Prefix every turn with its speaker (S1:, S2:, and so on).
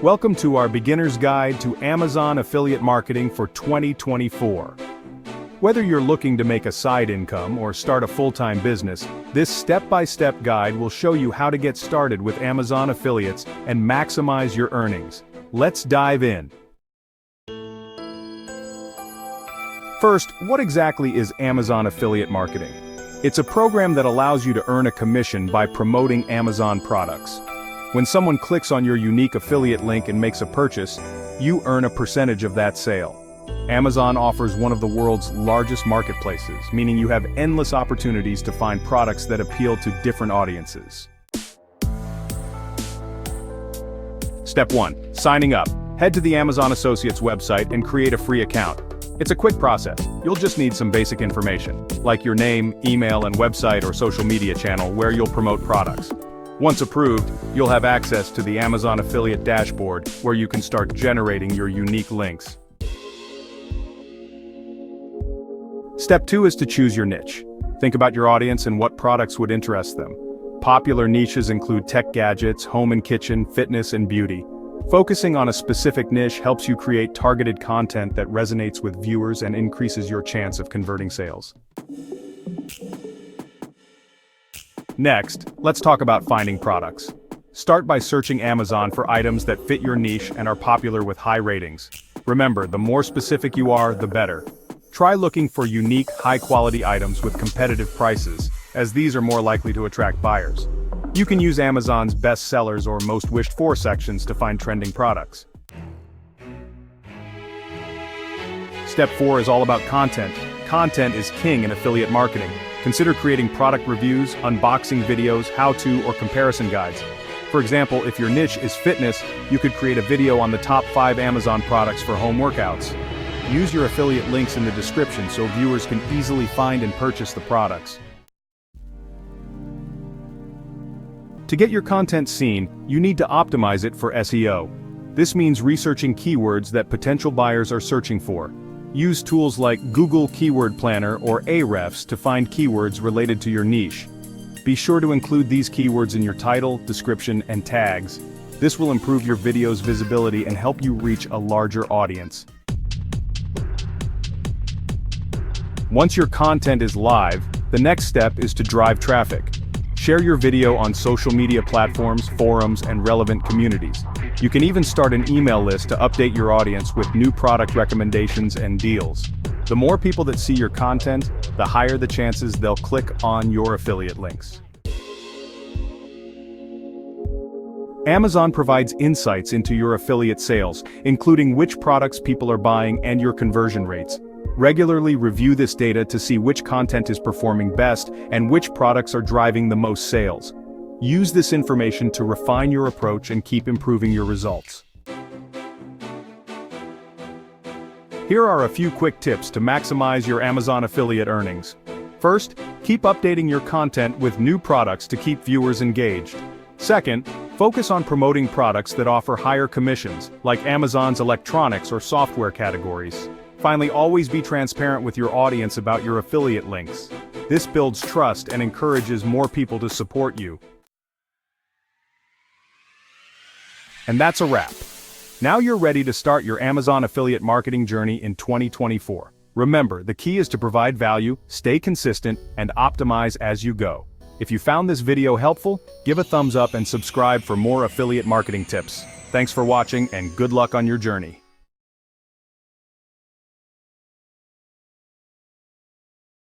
S1: Welcome to our beginner's guide to Amazon affiliate marketing for 2024. Whether you're looking to make a side income or start a full-time business, this step-by-step guide will show you how to get started with Amazon affiliates and maximize your earnings. Let's dive in. First, what exactly is Amazon affiliate marketing? It's a program that allows you to earn a commission by promoting Amazon products. When someone clicks on your unique affiliate link and makes a purchase, you earn a percentage of that sale. Amazon offers one of the world's largest marketplaces, meaning you have endless opportunities to find products that appeal to different audiences. Step 1. Signing up. Head to the Amazon Associates website and create a free account. It's a quick process. You'll just need some basic information, like your name, email, and website or social media channel where you'll promote products. Once approved, you'll have access to the Amazon Affiliate Dashboard, where you can start generating your unique links. Step 2 is to choose your niche. Think about your audience and what products would interest them. Popular niches include tech gadgets, home and kitchen, fitness, and beauty. Focusing on a specific niche helps you create targeted content that resonates with viewers and increases your chance of converting sales. Next, let's talk about finding products. Start by searching Amazon for items that fit your niche and are popular with high ratings. Remember, the more specific you are, the better. Try looking for unique, high-quality items with competitive prices, as these are more likely to attract buyers. You can use Amazon's best sellers or most wished for sections to find trending products. Step 4 is all about content. Content is king in affiliate marketing. Consider creating product reviews, unboxing videos, how-to, or comparison guides. For example, if your niche is fitness, you could create a video on the top 5 Amazon products for home workouts. Use your affiliate links in the description so viewers can easily find and purchase the products. To get your content seen, you need to optimize it for SEO. This means researching keywords that potential buyers are searching for. Use tools like Google Keyword Planner or Ahrefs to find keywords related to your niche. Be sure to include these keywords in your title, description, and tags. This will improve your video's visibility and help you reach a larger audience. Once your content is live, the next step is to drive traffic. Share your video on social media platforms, forums, and relevant communities. You can even start an email list to update your audience with new product recommendations and deals. The more people that see your content, the higher the chances they'll click on your affiliate links. Amazon provides insights into your affiliate sales, including which products people are buying and your conversion rates. Regularly review this data to see which content is performing best and which products are driving the most sales. Use this information to refine your approach and keep improving your results. Here are a few quick tips to maximize your Amazon affiliate earnings. First, keep updating your content with new products to keep viewers engaged. Second, focus on promoting products that offer higher commissions, like Amazon's electronics or software categories. Finally, always be transparent with your audience about your affiliate links. This builds trust and encourages more people to support you. And that's a wrap. Now you're ready to start your Amazon affiliate marketing journey in 2024. Remember, the key is to provide value, stay consistent, and optimize as you go. If you found this video helpful, give a thumbs up and subscribe for more affiliate marketing tips. Thanks for watching and good luck on your journey.